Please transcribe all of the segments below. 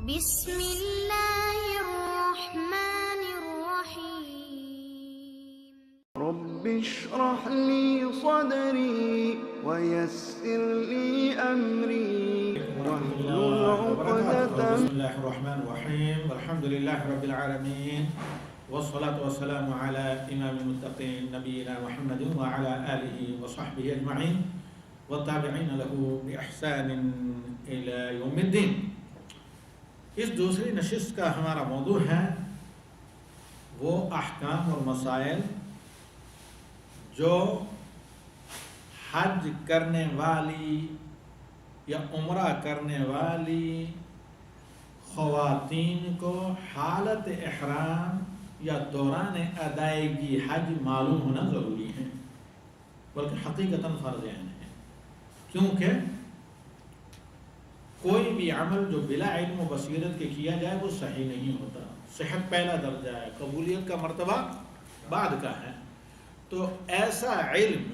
بسم اللہ الرحمن الرحیم رب اشرح لي صدري ويسر لي أمري واحلل عقدة. بسم الله الرحمن الرحيم والحمد لله رب العالمين والصلاة والسلام على إمام المتقين نبينا محمد وعلى آله وصحبه أجمعين والتابعين له بإحسان إلى يوم الدين. اس دوسری نشست کا ہمارا موضوع ہے وہ احکام اور مسائل جو حج کرنے والی یا عمرہ کرنے والی خواتین کو حالت احرام یا دوران ادائیگی حج معلوم ہونا ضروری ہے، بلکہ حقیقتاً فرض عین ہے، کیونکہ کوئی بھی عمل جو بلا علم و بصیرت کے کیا جائے وہ صحیح نہیں ہوتا. صحت پہلا درجہ ہے، قبولیت کا مرتبہ بعد کا ہے. تو ایسا علم،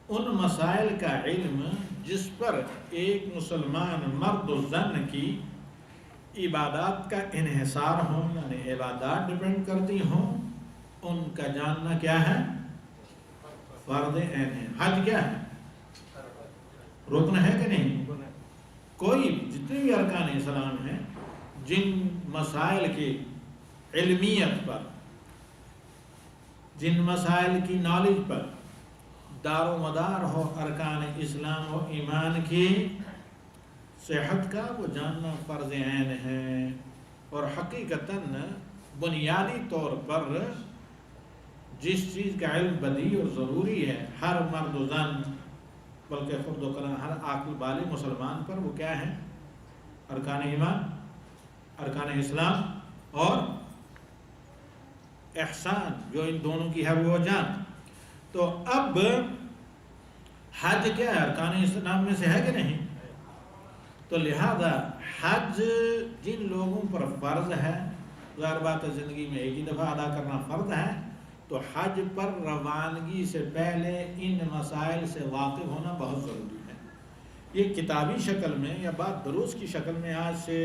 ان مسائل کا علم جس پر ایک مسلمان مرد و زن کی عبادات کا انحصار ہو، یعنی عبادات ڈیپینڈ کرتی ہوں، ان کا جاننا کیا ہے؟ فرض عین ہے. حج کیا ہے؟ رکن ہے کہ نہیں؟ کوئی جتنے بھی ارکان اسلام ہیں جن مسائل کی علمیت پر، جن مسائل کی نالج پر دار و مدار ہو ارکان اسلام و ایمان کی صحت کا، وہ جاننا فرض عین ہے. اور حقیقتاً بنیادی طور پر جس چیز کا علم بدیہی اور ضروری ہے ہر مرد و زن، بلکہ خود و کلام ہر عاقل بالغ مسلمان پر، وہ کیا ہے؟ ارکان ایمان، ارکان اسلام اور احسان، جو ان دونوں کی ہے وہ جان. تو اب حج کیا ہے؟ ارکان اسلام میں سے ہے کہ نہیں؟ تو لہذا حج جن لوگوں پر فرض ہے، ظاہر بات ہے زندگی میں ایک ہی دفعہ ادا کرنا فرض ہے، تو حج پر روانگی سے پہلے ان مسائل سے واقف ہونا بہت ضروری ہے. یہ کتابی شکل میں یا بعد دروس کی شکل میں آج سے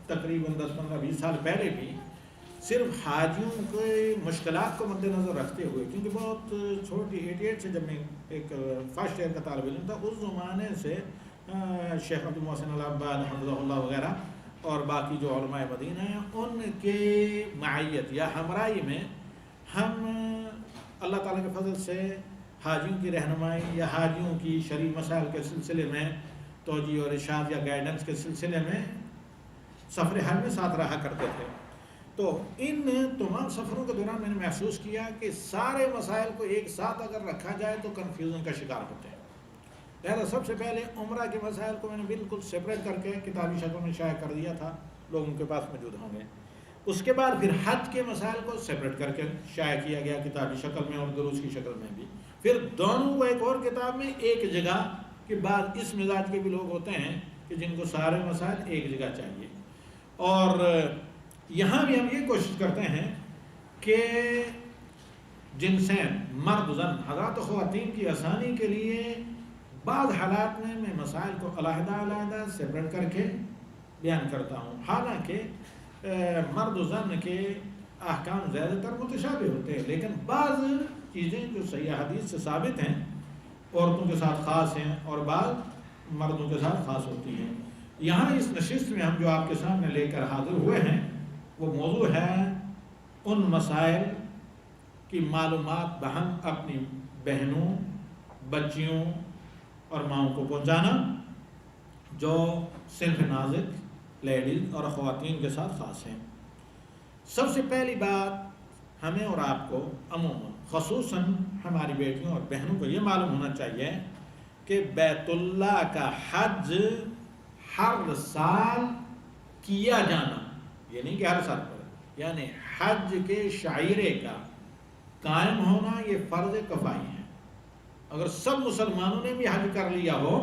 تقریباً 10-15-20 سال پہلے بھی صرف حاجیوں کے مشکلات کو مد نظر رکھتے ہوئے، کیونکہ بہت چھوٹی 88 سے جب میں ایک فرسٹ ایئر کا طالب علم تھا، اس زمانے سے شیخ عبد المحسن العباد حفظہ اللہ وغیرہ اور باقی جو علماء مدینہ ہیں، ان کے معیت یا ہمراہی میں ہم اللہ تعالیٰ کے فضل سے حاجیوں کی رہنمائی یا حاجیوں کی شرعی مسائل کے سلسلے میں توجیہ اور ارشاد یا گائیڈنس کے سلسلے میں سفر حج میں ساتھ رہا کرتے تھے. تو ان تمام سفروں کے دوران میں نے محسوس کیا کہ سارے مسائل کو ایک ساتھ اگر رکھا جائے تو کنفیوژن کا شکار ہوتے ہیں. لہذا سب سے پہلے عمرہ کے مسائل کو میں نے بالکل سپریٹ کر کے کتابی شکل میں شائع کر دیا تھا، لوگوں کے پاس موجود ہوں گے. اس کے بعد پھر حج کے مسائل کو سپریٹ کر کے شائع کیا گیا کتابی شکل میں اور دروس کی شکل میں بھی. پھر دونوں کو ایک اور کتاب میں ایک جگہ، کے بعد اس مزاج کے بھی لوگ ہوتے ہیں کہ جن کو سارے مسائل ایک جگہ چاہیے. اور یہاں بھی ہم یہ کوشش کرتے ہیں کہ جنسین مرد زن حضرات و خواتین کی آسانی کے لیے بعض حالات میں مسائل کو علیحدہ علیحدہ سپریٹ کر کے بیان کرتا ہوں. حالانکہ مرد و زن کے احکام زیادہ تر متشابہ ہوتے ہیں، لیکن بعض چیزیں جو صحیح حدیث سے ثابت ہیں عورتوں کے ساتھ خاص ہیں اور بعض مردوں کے ساتھ خاص ہوتی ہیں. یہاں اس نشست میں ہم جو آپ کے سامنے لے کر حاضر ہوئے ہیں وہ موضوع ہے ان مسائل کی معلومات بہم اپنی بہنوں، بچیوں اور ماؤں کو پہنچانا جو صنف نازک لیڈیز اور خواتین کے ساتھ خاص ہیں. سب سے پہلی بات ہمیں اور آپ کو عموماً خصوصاً ہماری بیٹیوں اور بہنوں کو یہ معلوم ہونا چاہیے کہ بیت اللہ کا حج ہر سال کیا جانا، یہ نہیں کہ ہر سال پر، یعنی حج کے شعائرے کا قائم ہونا یہ فرض کفائی ہے. اگر سب مسلمانوں نے بھی حج کر لیا ہو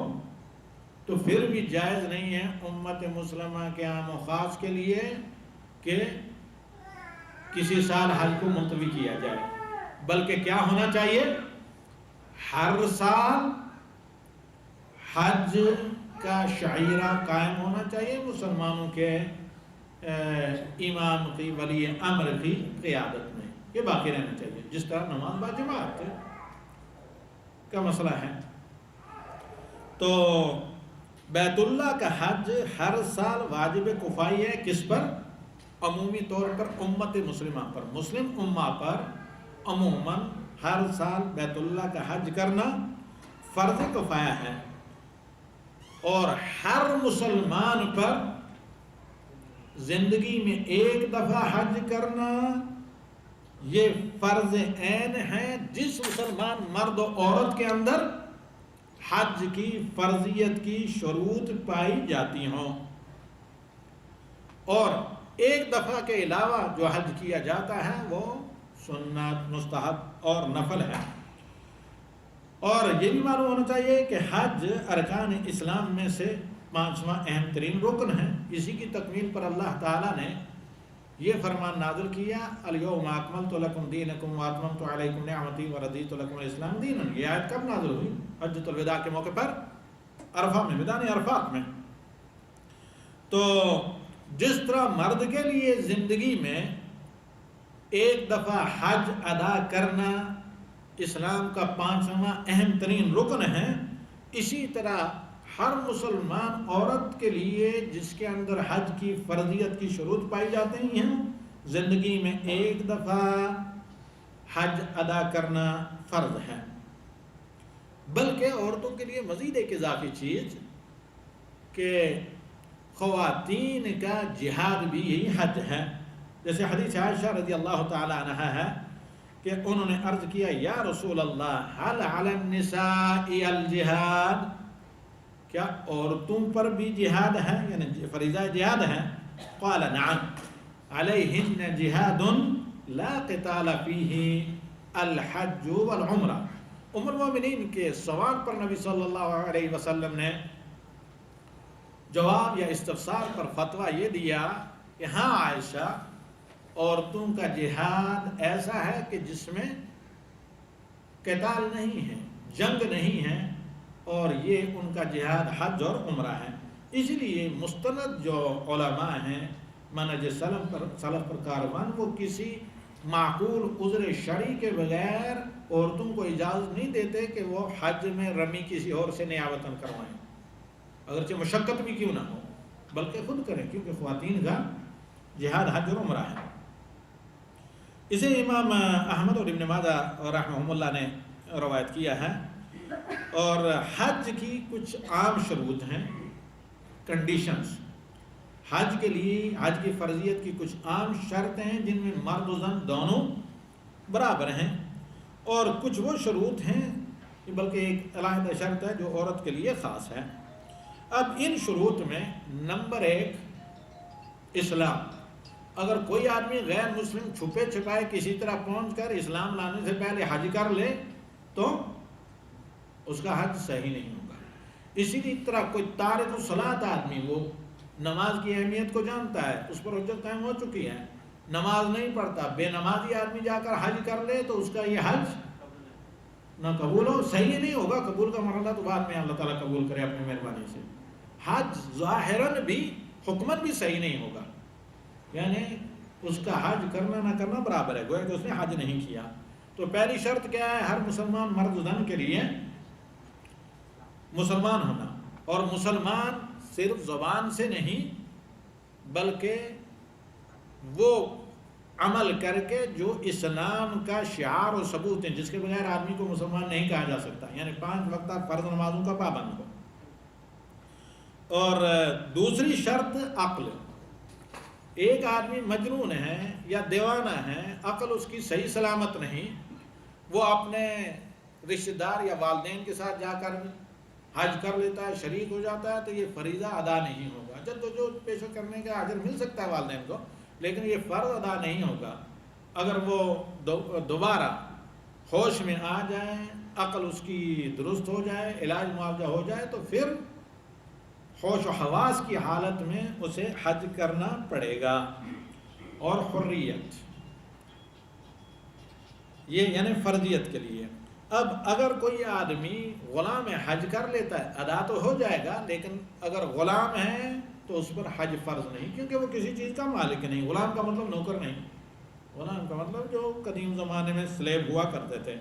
تو پھر بھی جائز نہیں ہے امت مسلمہ کے عام و خاص کے لیے کہ کسی سال حج کو ملتوی کیا جائے، بلکہ کیا ہونا چاہیے؟ ہر سال حج کا شعیرہ قائم ہونا چاہیے، مسلمانوں کے امام کی، ولی امر کی قیادت میں یہ باقی رہنا چاہیے، جس طرح نماز باجماعت کا مسئلہ ہے۔ تو بیت اللہ کا حج ہر سال واجب کفائی ہے، کس پر؟ عمومی طور پر امت مسلمہ پر، مسلم امہ پر عموماً ہر سال بیت اللہ کا حج کرنا فرض کفایہ ہے، اور ہر مسلمان پر زندگی میں ایک دفعہ حج کرنا یہ فرض عین ہے، جس مسلمان مرد و عورت کے اندر حج کی فرضیت کی شروط پائی جاتی ہوں۔ اور ایک دفعہ کے علاوہ جو حج کیا جاتا ہے وہ سنت، مستحب اور نفل ہے۔ اور یہ بھی معلوم ہونا چاہیے کہ حج ارکان اسلام میں سے 5واں اہم ترین رکن ہے۔ اسی کی تکمیل پر اللہ تعالیٰ نے یہ فرمان نازل کیا، الیوم اکملت لکم دینکم واتممت علیکم نعمتی ورضیت لکم الاسلام دینا۔ یہ آیت کب نازل ہوئی؟ حجۃ الوداع کے موقع پر، عرفہ میں، میدان عرفات میں۔ تو جس طرح مرد کے لیے زندگی میں ایک دفعہ حج ادا کرنا اسلام کا 5واں اہم ترین رکن ہے، اسی طرح ہر مسلمان عورت کے لیے جس کے اندر حج کی فرضیت کی شروط پائی جاتی ہیں، زندگی میں ایک دفعہ حج ادا کرنا فرض ہے۔ بلکہ عورتوں کے لیے مزید ایک اضافی چیز کہ خواتین کا جہاد بھی یہی حج ہے۔ جیسے حدیث عائشہ رضی اللہ تعالی عنہ ہے کہ انہوں نے عرض کیا، یا رسول اللہ حل علی النساء الجہاد، کیا عورتوں پر بھی جہاد ہے، یعنی فریضہ جہاد ہے؟ قال نعم علیہن جہاد لا قتال فیہ الحج والعمرہ۔ ام المومنین کے سوال پر نبی صلی اللہ علیہ وسلم نے جواب یا استفسار پر فتویٰ یہ دیا کہ ہاں عائشہ، عورتوں کا جہاد ایسا ہے کہ جس میں قتال نہیں ہے، جنگ نہیں ہے، اور یہ ان کا جہاد حج اور عمرہ ہے۔ اس لیے مستند جو علماء ہیں منہج سلف پر کاروان، وہ کسی معقول عذر شرعی کے بغیر عورتوں کو اجازت نہیں دیتے کہ وہ حج میں رمی کسی اور سے نیابتاً کروائیں، اگرچہ مشقت بھی کیوں نہ ہو، بلکہ خود کریں، کیونکہ خواتین کا جہاد حج اور عمرہ ہے۔ اسے امام احمد اور ابن ماجہ رحمہم اللہ نے روایت کیا ہے۔ اور حج کی کچھ عام شروط ہیں، کنڈیشنز۔ حج کے لیے حج کی فرضیت کی کچھ عام شرطیں ہیں جن میں مرد و زن دونوں برابر ہیں، اور کچھ وہ شروط ہیں بلکہ ایک علیحدہ شرط ہے جو عورت کے لیے خاص ہے۔ اب ان شروط میں نمبر 1 اسلام۔ اگر کوئی آدمی غیر مسلم چھپے چھپائے کسی طرح پہنچ کر اسلام لانے سے پہلے حج کر لے تو اس کا حج صحیح نہیں ہوگا۔ اسی طرح کوئی تارک الصلاۃ آدمی، وہ نماز کی اہمیت کو جانتا ہے، اس پر حجت قائم ہو چکی ہے، نماز نہیں پڑھتا، بے نمازی آدمی جا کر حج کر لے تو اس کا یہ حج نہ قبول ہو، صحیح نہیں ہوگا۔ قبول کا مرحلہ تو بعد میں اللہ تعالیٰ قبول کرے اپنی مہربانی سے۔ حج ظاہراً بھی حکمت بھی صحیح نہیں ہوگا، یعنی اس کا حج کرنا نہ کرنا برابر ہے، گویا کہ اس نے حج نہیں کیا۔ تو پہلی شرط کیا ہے؟ ہر مسلمان مرد و زن کے لیے مسلمان ہونا، اور مسلمان صرف زبان سے نہیں بلکہ وہ عمل کر کے جو اسلام کا شعار و ثبوت ہیں، جس کے بغیر آدمی کو مسلمان نہیں کہا جا سکتا، یعنی 5 وقتہ فرض نمازوں کا پابند ہو۔ اور دوسری شرط عقل۔ ایک آدمی مجنون ہے یا دیوانہ ہے، عقل اس کی صحیح سلامت نہیں، وہ اپنے رشتہ دار یا والدین کے ساتھ جا کر حج کر لیتا ہے، شریک ہو جاتا ہے، تو یہ فریضہ ادا نہیں ہوگا۔ جدوجہد پیش کرنے کا اجر مل سکتا ہے والدین کو، لیکن یہ فرض ادا نہیں ہوگا۔ اگر وہ دوبارہ ہوش میں آ جائے، عقل اس کی درست ہو جائے، علاج معالجہ ہو جائے، تو پھر ہوش و حواس کی حالت میں اسے حج کرنا پڑے گا۔ اور حریت، یہ یعنی فرضیت کے لیے۔ اب اگر کوئی آدمی غلام حج کر لیتا ہے ادا تو ہو جائے گا، لیکن اگر غلام ہے تو اس پر حج فرض نہیں، کیونکہ وہ کسی چیز کا مالک نہیں. غلام کا مطلب نوکر نہیں، غلام کا مطلب جو قدیم زمانے میں سلیب ہوا کرتے تھے.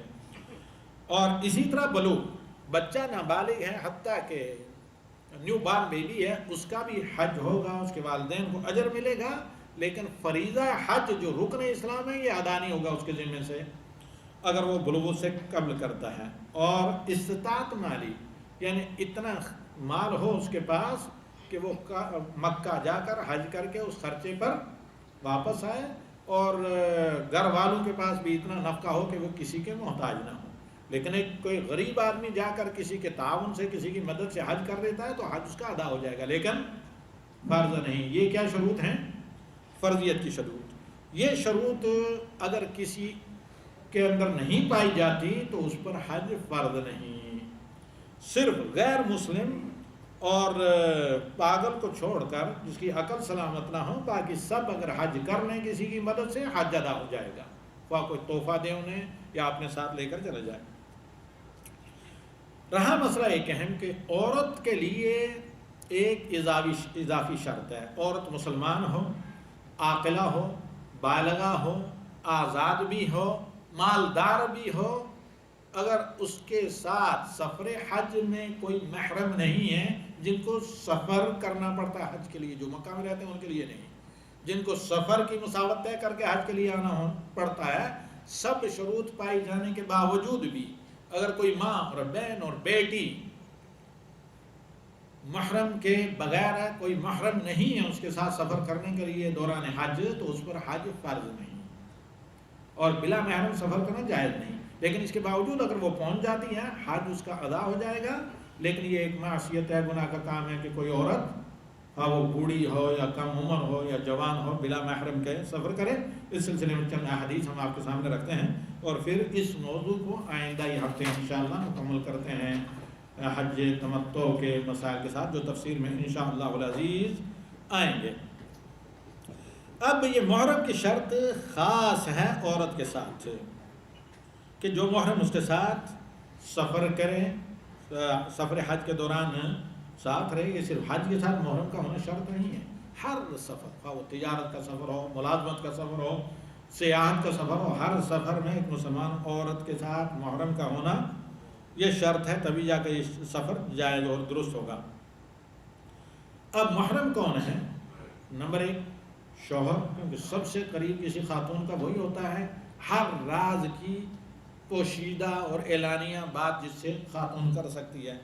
اور اسی طرح بلوغ، بچہ نابالغ ہے حتیٰ کہ نیو بارن بیبی ہے، اس کا بھی حج ہوگا، اس کے والدین کو اجر ملے گا، لیکن فریضہ حج جو رکن اسلام ہے یہ ادا نہیں ہوگا اس کے ذمے سے اگر وہ بلوغ سے قبل کرتا ہے. اور استطاعت مالی، یعنی اتنا مال ہو اس کے پاس کہ وہ مکہ جا کر حج کر کے اس خرچے پر واپس آئے، اور گھر والوں کے پاس بھی اتنا نفقہ ہو کہ وہ کسی کے محتاج نہ ہو. لیکن ایک کوئی غریب آدمی جا کر کسی کے تعاون سے، کسی کی مدد سے حج کر لیتا ہے تو حج اس کا ادا ہو جائے گا، لیکن فرض نہیں. یہ کیا شروط ہیں؟ فرضیت کی شروط. یہ شروط اگر کسی کے اندر نہیں پائی جاتی تو اس پر حج فرض نہیں. صرف غیر مسلم اور پاگل کو چھوڑ کر، جس کی عقل سلامت نہ ہو، باقی سب اگر حج کر لیں کسی کی مدد سے حج ادا ہو جائے گا. خواہ کوئی تحفہ دے انہیں یا اپنے ساتھ لے کر چلے جائے. رہا مسئلہ ایک اہم کہ عورت کے لیے ایک اضافی شرط ہے. عورت مسلمان ہو، عاقلہ ہو، بالغہ ہو، آزاد بھی ہو، مالدار بھی ہو، اگر اس کے ساتھ سفر حج میں کوئی محرم نہیں ہے، جن کو سفر کرنا پڑتا ہے حج کے لیے، جو مکہ میں رہتے ہیں ان کے لیے نہیں، جن کو سفر کی مسافت طے کر کے حج کے لیے آنا پڑتا ہے، سب شروط پائی جانے کے باوجود بھی اگر کوئی ماں اور بہن اور بیٹی محرم کے بغیر ہے، کوئی محرم نہیں ہے اس کے ساتھ سفر کرنے کے لیے دوران حج، تو اس پر حج فرض نہیں، اور بلا محرم سفر کرنا جائز نہیں. لیکن اس کے باوجود اگر وہ پہنچ جاتی ہے حج اس کا ادا ہو جائے گا. لیکن یہ ایک معصیت ہے، گناہ کا کام ہے کہ کوئی عورت، ہاں وہ بوڑھی ہو یا کم عمر ہو یا جوان ہو، بلا محرم کے سفر کرے. اس سلسلے میں چند حدیث ہم آپ کے سامنے رکھتے ہیں، اور پھر اس موضوع کو آئندہ یہ ہفتے انشاءاللہ مکمل کرتے ہیں حج تمتع کے مسائل کے ساتھ، جو تفسیر میں انشاءاللہ العزیز آئیں گے. اب یہ محرم کی شرط خاص ہے عورت کے ساتھ کہ جو محرم اس کے ساتھ سفر کرے، سفر حج کے دوران ساتھ رہے. یہ صرف حج کے ساتھ محرم کا ہونا شرط نہیں ہے. ہر سفر، خواہ وہ تجارت کا سفر ہو، ملازمت کا سفر ہو، سیاحت کا سفر ہو، ہر سفر میں ایک مسلمان عورت کے ساتھ محرم کا ہونا یہ شرط ہے، تبھی جا کے یہ سفر جائز اور درست ہوگا. اب محرم کون ہے؟ نمبر ایک شوہر، کیونکہ سب سے قریب کسی خاتون کا وہی ہوتا ہے، ہر راز کی پوشیدہ اور اعلانیہ بات جس سے خاتون کر سکتی ہے،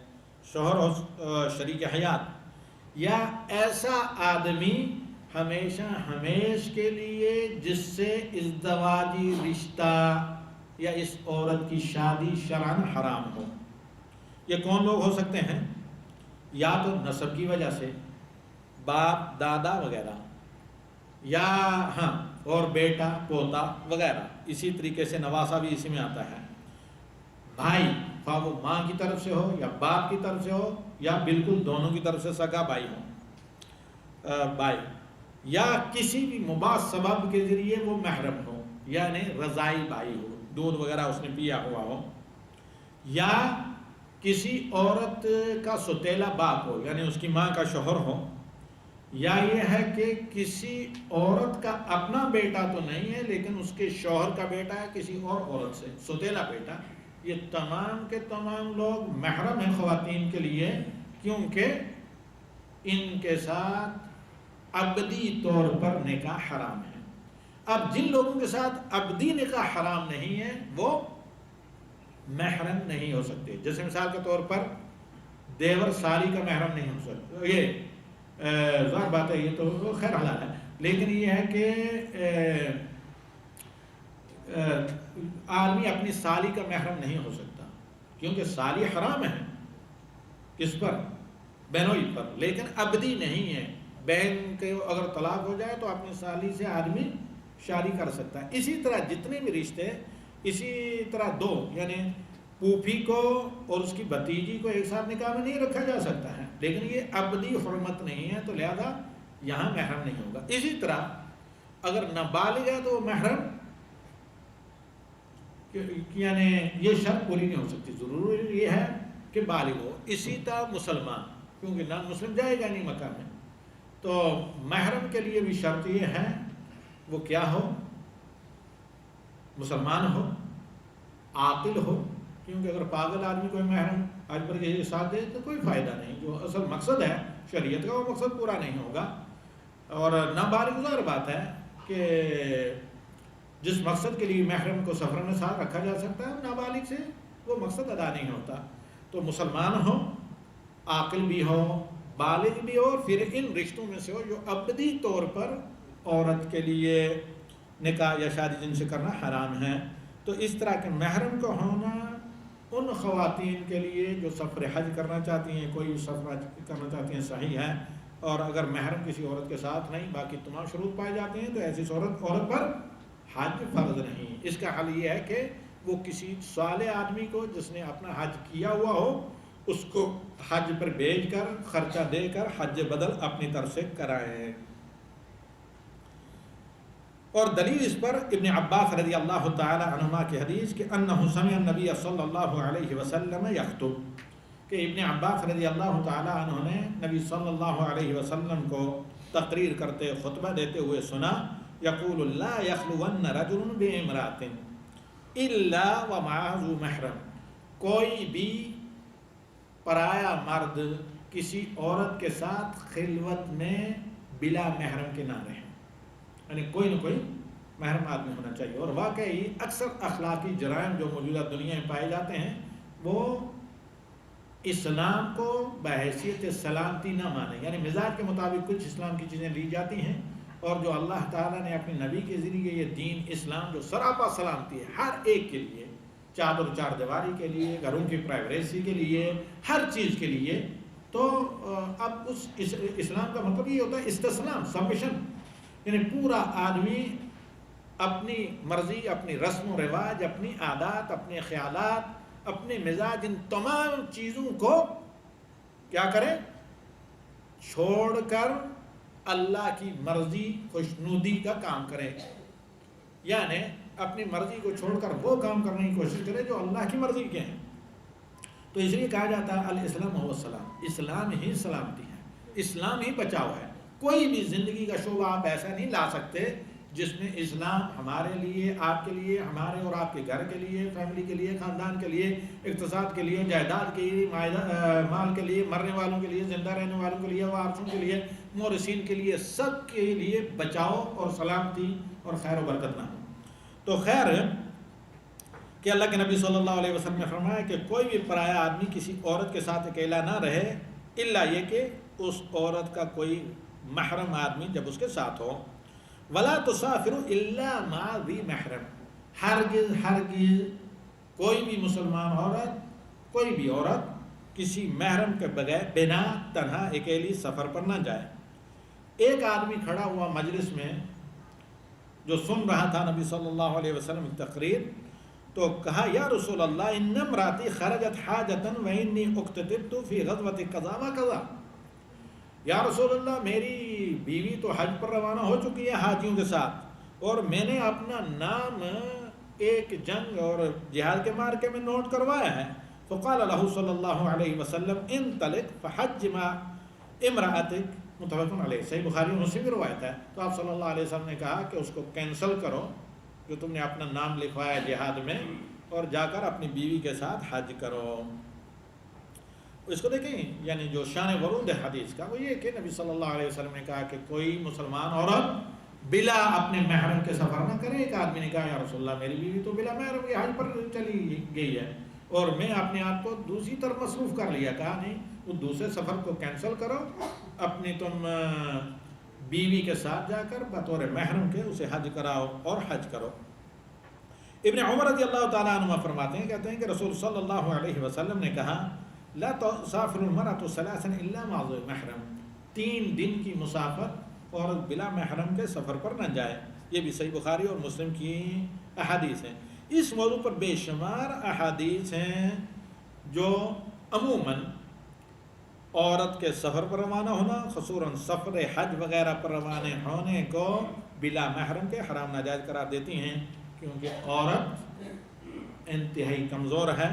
شوہر اور شریک حیات، یا ایسا آدمی ہمیشہ ہمیش کے لیے جس سے ازدواجی رشتہ یا اس عورت کی شادی شرعاً حرام ہو. یہ کون لوگ ہو سکتے ہیں؟ یا تو نسب کی وجہ سے، باپ دادا وغیرہ، یا ہاں اور بیٹا پوتا وغیرہ. اسی طریقے سے نواسا بھی اسی میں آتا ہے. بھائی، خواہ وہ ماں کی طرف سے ہو یا باپ کی طرف سے ہو یا بالکل دونوں کی طرف سے سگا بھائی ہو، بھائی، یا کسی بھی مباح سبب کے ذریعے وہ محرم ہو، یعنی رضائی بھائی ہو، دودھ وغیرہ اس نے پیا ہوا ہو، یا کسی عورت کا ستیلا باپ ہو، یعنی اس کی ماں کا شوہر ہو، یا یہ ہے کہ کسی عورت کا اپنا بیٹا تو نہیں ہے لیکن اس کے شوہر کا بیٹا ہے کسی اور عورت سے، ستیلا بیٹا. یہ تمام کے تمام لوگ محرم ہیں خواتین کے لیے، کیونکہ ان کے ساتھ ابدی طور پر نکاح حرام ہے. اب جن لوگوں کے ساتھ ابدی نکاح حرام نہیں ہے وہ محرم نہیں ہو سکتے. جیسے مثال کے طور پر دیور سالی کا محرم نہیں ہو سکتا. یہ ظاہر بات ہے، یہ تو خیر حلال ہے، لیکن یہ ہے کہ آدمی اپنی سالی کا محرم نہیں ہو سکتا، کیونکہ سالی حرام ہے کس پر؟ بہنوئی پر، لیکن ابدی نہیں ہے. بہن کے اگر طلاق ہو جائے تو اپنی سالی سے آدمی شادی کر سکتا ہے. اسی طرح جتنے بھی رشتے، اسی طرح دو، یعنی پھوپھی کو اور اس کی بھتیجی کو ایک ساتھ نکاح میں نہیں رکھا جا سکتا ہے، لیکن یہ ابدی حرمت نہیں ہے، تو لہذا یہاں محرم نہیں ہوگا. اسی طرح اگر نابالغ ہے تو محرم یعنی یہ شرط پوری نہیں ہو سکتی، ضروری یہ ہے کہ بالغ ہو. اسی طرح مسلمان، کیونکہ نان مسلم جائے گا نہیں مکہ میں، تو محرم کے لیے بھی شرط یہ ہے وہ کیا ہو؟ مسلمان ہو، عاقل ہو، کیونکہ اگر پاگل آدمی کوئی محرم آج پر کے ساتھ دے تو کوئی فائدہ نہیں. جو اصل مقصد ہے شریعت کا وہ مقصد پورا نہیں ہوگا. اور نابالغ ظاہر بات ہے کہ جس مقصد کے لیے محرم کو سفر میں ساتھ رکھا جا سکتا ہے نابالغ سے وہ مقصد ادا نہیں ہوتا. تو مسلمان ہو، عاقل بھی ہو، بالغ بھی ہو، اور پھر ان رشتوں میں سے ہو جو ابدی طور پر عورت کے لیے نکاح یا شادی جن سے کرنا حرام ہے. تو اس طرح کے محرم کو ہونا ان خواتین کے لیے جو سفر حج کرنا چاہتی ہیں، کوئی سفر حج کرنا چاہتی ہیں صحیح ہے. اور اگر محرم کسی عورت کے ساتھ نہیں، باقی تمام شروط پائے جاتے ہیں، تو ایسی عورت پر حج فرض نہیں. اس کا حل یہ ہے کہ وہ کسی صالح آدمی کو جس نے اپنا حج کیا ہوا ہو اس کو حج پر بھیج کر خرچہ دے کر حج بدل اپنی طرف سے کرائیں. اور دلیل اس پر ابن عباس رضی اللہ تعالی عنہما کی حدیث کہ انہ سمع النبی صلی اللہ علیہ وسلم یخطب، کہ ابن عباس رضی اللہ تعالی عنہ نے نبی صلی اللہ علیہ وسلم کو تقریر کرتے خطبہ دیتے ہوئے سنا، یقول لا یخلون رجل بامرأۃ الا ومعه ذو محرم، کوئی بھی پرایا مرد کسی عورت کے ساتھ خلوت میں بلا محرم کے نہ رہے، یعنی کوئی نہ کوئی محرم آدمی ہونا چاہیے. اور واقعی اکثر اخلاقی جرائم جو موجودہ دنیا میں پائے جاتے ہیں وہ اسلام کو بحیثیت سلامتی نہ مانے، یعنی مزاج کے مطابق کچھ اسلام کی چیزیں لی جاتی ہیں، اور جو اللہ تعالیٰ نے اپنے نبی کے ذریعے یہ دین اسلام جو سراپا سلامتی ہے ہر ایک کے لیے، چادر چار دیواری کے لیے، گھروں کی پرائیویسی کے لیے، ہر چیز کے لیے، تو اب اس اسلام کا مطلب یہ ہوتا ہے استسلام، سبمیشن، یعنی پورا آدمی اپنی مرضی، اپنی رسم و رواج، اپنی عادات، اپنے خیالات، اپنے مزاج، ان تمام چیزوں کو کیا کرے؟ چھوڑ کر اللہ کی مرضی خوشنودی کا کام کرے، یعنی اپنی مرضی کو چھوڑ کر وہ کام کرنے کی کوشش کرے جو اللہ کی مرضی کے ہیں. تو اس لیے کہا جاتا ہے الاسلام هو السلام، اسلام ہی سلامتی ہے، اسلام ہی بچاؤ ہے. کوئی بھی زندگی کا شعبہ آپ ایسا نہیں لا سکتے جس میں اسلام ہمارے لیے، آپ کے لیے، ہمارے اور آپ کے گھر کے لیے، فیملی کے لیے، خاندان کے لیے، اقتصاد کے لیے، جائیداد کے لیے، مال کے لیے، مرنے والوں کے لیے، زندہ رہنے والوں کے لیے، وارثوں کے لیے، مورثین کے لیے، سب کے لیے بچاؤ اور سلامتی اور خیر و برکت نہ ہو. تو خیر کہ اللہ کے نبی صلی اللہ علیہ وسلم نے فرمایا کہ کوئی بھی پرایا آدمی کسی عورت کے ساتھ اکیلا نہ رہے الا یہ کہ اس عورت کا کوئی محرم آدمی جب اس کے ساتھ ہو. ولا تسافر الا مع ذی محرم، ہرگز کوئی بھی مسلمان عورت، کوئی بھی عورت کسی محرم کے بغیر بنا تنہا اکیلی سفر پر نہ جائے. ایک آدمی کھڑا ہوا مجلس میں جو سن رہا تھا نبی صلی اللہ علیہ وسلم کی تقریر، تو کہا یا رسول اللہ ان امراتی خرجت حاجتا و انی اقتتبت فی غزوۃ کذا و کذا، یا رسول اللہ میری بیوی تو حج پر روانہ ہو چکی ہے حاجیوں کے ساتھ، اور میں نے اپنا نام ایک جنگ اور جہاد کے مارکے میں نوٹ کروایا ہے. فقال له صلی اللہ علیہ وسلم انطلق فحج مع امرأتک، متفق علیہ، صحیح بخاری اور مسلم کی روایت ہے. تو آپ صلی اللہ علیہ وسلم نے کہا کہ اس کو کینسل کرو جو تم نے اپنا نام لکھوایا جہاد میں، اور جا کر اپنی بیوی کے ساتھ حج کرو. اس کو دیکھیں، یعنی جو شان ورود ہے حدیث کا وہ یہ کہ نبی صلی اللہ علیہ وسلم نے کہا کہ کوئی مسلمان عورت بلا اپنے محرم کے سفر نہ کرے. ایک آدمی نے کہا یا رسول اللہ میری بیوی تو بلا محرم کے حج پر چلی گئی ہے اور میں اپنے آپ کو دوسری طرف مصروف کر لیا. کہا نہیں، وہ دوسرے سفر کو کینسل کرو، اپنی تم بیوی کے ساتھ جا کر بطور محرم کے اسے حج کراؤ اور حج کرو. ابن عمر رضی اللہ تعالیٰ عنہ فرماتے ہیں، کہتے ہیں کہ رسول صلی اللہ علیہ وسلم نے کہا لا تسافر المرأة ثلاثا الا مع ذی محرم، 3 دن کی مسافت اور بلا محرم کے سفر پر نہ جائے. یہ بھی صحیح بخاری اور مسلم کی احادیث ہیں. اس موضوع پر بے شمار احادیث ہیں جو عموماً عورت کے سفر پر روانہ ہونا، خصوصاً سفر حج وغیرہ پر روانہ ہونے کو بلا محرم کے حرام ناجائز قرار دیتی ہیں، کیونکہ عورت انتہائی کمزور ہے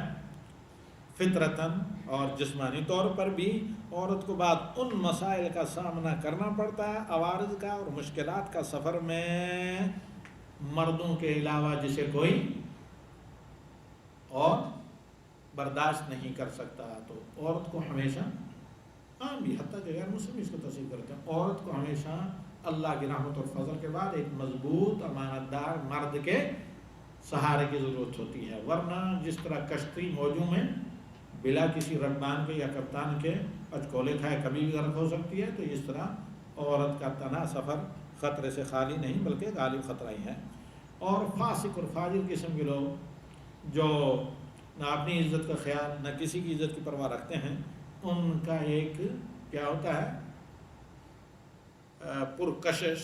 فطرتاً اور جسمانی طور پر بھی. عورت کو بعد ان مسائل کا سامنا کرنا پڑتا ہے عوارض کا اور مشکلات کا سفر میں مردوں کے علاوہ جسے کوئی اور برداشت نہیں کر سکتا. تو عورت کو ہمیشہ عام بھی حتیٰ کہ غیر مسلم اس کو تصدیق کرتے ہیں عورت کو ہمیشہ اللہ کی رحمت اور فضل کے بعد ایک مضبوط امانت دار مرد کے سہارے کی ضرورت ہوتی ہے. ورنہ جس طرح کشتی موجوں میں بلا کسی رکبان کے یا کپتان کے اچکولے کھائے کبھی بھی غرق ہو سکتی ہے, تو اس طرح عورت کا تنہا سفر خطرے سے خالی نہیں بلکہ غالب خطرہ ہی ہے. اور فاسق اور فاجر قسم کے لوگ جو نہ اپنی عزت کا خیال نہ کسی کی عزت کی پرواہ رکھتے ہیں, ان کا ایک کیا ہوتا ہے پرکشش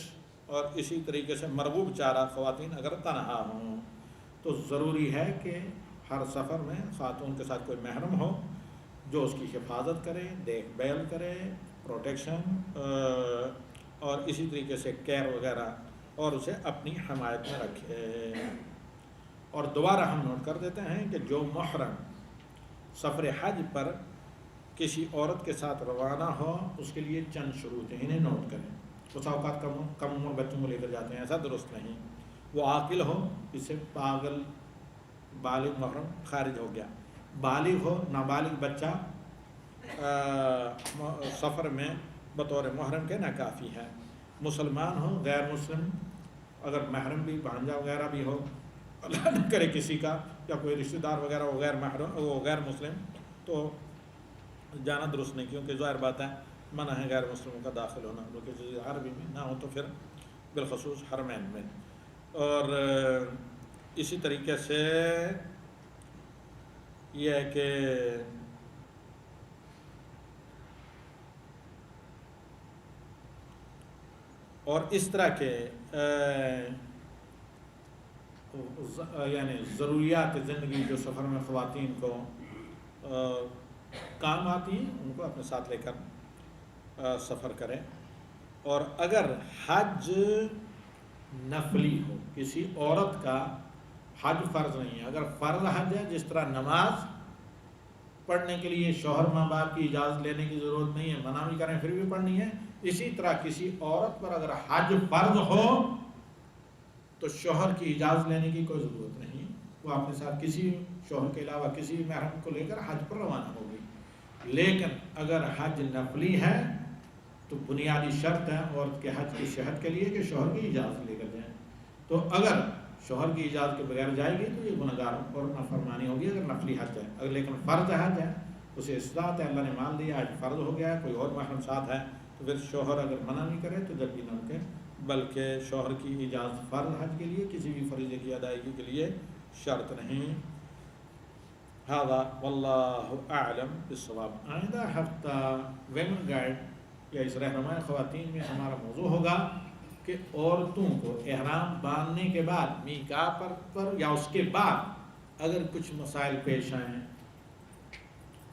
اور اسی طریقے سے مرغوب چارہ خواتین اگر تنہا ہوں تو ضروری ہے کہ ہر سفر میں خاتون کے ساتھ کوئی محرم ہو جو اس کی حفاظت کرے, دیکھ بھال کرے, پروٹیکشن اور اسی طریقے سے کیئر وغیرہ اور اسے اپنی حمایت میں رکھے. اور دوبارہ ہم نوٹ کر دیتے ہیں کہ جو محرم سفر حج پر کسی عورت کے ساتھ روانہ ہو اس کے لیے چند شروط ہیں, انہیں نوٹ کریں. اس اوقات کم عمر بچوں کو لے کر جاتے ہیں, ایسا درست نہیں. وہ عاقل ہو, اس سے پاگل بالغ محرم خارج ہو گیا. بالغ ہو, نابالغ بچہ سفر میں بطور محرم کے ناکافی ہے. مسلمان ہو, غیر مسلم اگر محرم بھی بھانجا وغیرہ بھی ہو, اللہ نہ کرے کسی کا یا کوئی رشتہ دار وغیرہ وہ غیر محرم وہ غیر مسلم, تو جانا درست نہیں, کیونکہ ظاہر بات ہے منع ہے غیر مسلموں کا داخل ہونا, کیونکہ جزیرہ عربی میں نہ ہو تو پھر بالخصوص حرمین میں. اور اسی طریقے سے یہ ہے کہ اور اس طرح کے یعنی ضروریات زندگی جو سفر میں خواتین کو کام آتی ہیں ان کو اپنے ساتھ لے کر سفر کریں. اور اگر حج نفلی ہو, کسی عورت کا حج فرض نہیں ہے, اگر فرض حج ہے جس طرح نماز پڑھنے کے لیے شوہر ماں باپ کی اجازت لینے کی ضرورت نہیں ہے, منع بھی کریں پھر بھی پڑھنی ہے, اسی طرح کسی عورت پر اگر حج فرض ہو تو شوہر کی اجازت لینے کی کوئی ضرورت نہیں, وہ اپنے ساتھ کسی شوہر کے علاوہ کسی محرم کو لے کر حج پر روانہ ہوگی. لیکن اگر حج نفلی ہے تو بنیادی شرط ہے عورت کے حج کی صحت کے لیے کہ شوہر کی اجازت لے کر جائیں. تو اگر شوہر کی اجازت کے بغیر جائے گی تو یہ گنہگار اور نافرمانی ہوگی اگر نفلی حج ہے. اگر لیکن فرض حج ہے, اسے اصلاحات ہے, اللہ نے مان لیا حج فرض ہو گیا ہے, کوئی اور محرم ساتھ ہے, تو پھر شوہر اگر منع نہیں کرے تو جب بھی نہ رکے, بلکہ شوہر کی اجازت فرض حج کے لیے کسی بھی فریضے کی ادائیگی کے لیے شرط نہیں. ھذا واللہ اعلم بالصواب. آئندہ ہفتہ ویمن گائیڈ یا اس رہنما خواتین میں ہمارا موضوع ہوگا کہ عورتوں کو احرام باندھنے کے بعد میقات پر یا اس کے بعد اگر کچھ مسائل پیش آئیں,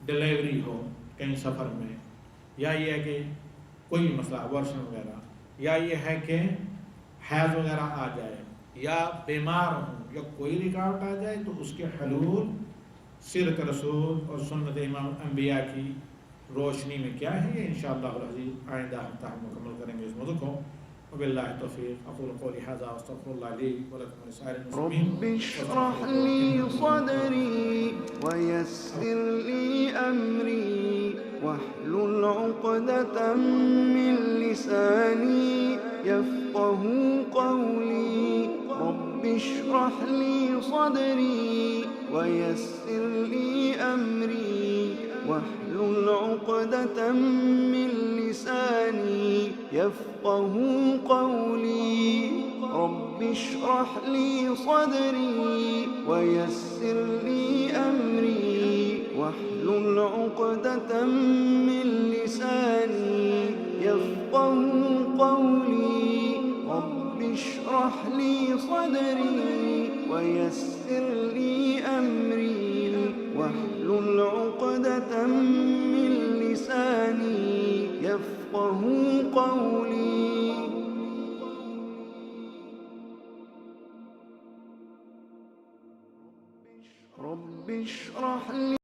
ڈیلیوری ہو کہیں سفر میں, یا یہ ہے کہ کوئی مسئلہ ابورشن وغیرہ, یا یہ ہے کہ حیض وغیرہ آ جائے, یا بیمار ہوں, یا کوئی رکاوٹ آ جائے, تو اس کے حلول سیرت رسول اور سنت امام انبیاء کی روشنی میں کیا ہے, یہ انشاءاللہ العزیز آئندہ ہفتہ ہم مکمل کریں گے اس موضوع کو. وباللہ التوفیق. اقول قولی ھذا واستغفر اللہ لی ولکم ولسائر المسلمین. رب اشرح لي صدري ويسر لي أمري واحلل عقدة من لساني يفقه قولي. رب اشرح لي صدري ويسر لي أمري واحلل عقدة من لساني يفقه قولي. رب اشرح لي صدري ويسر لي أمري واحلل عقدة من لساني يفقه قولي. رب اشرح لي صدري ويسر لي أمري واحلل عقدة من لساني يفقه قولي. اشرح لي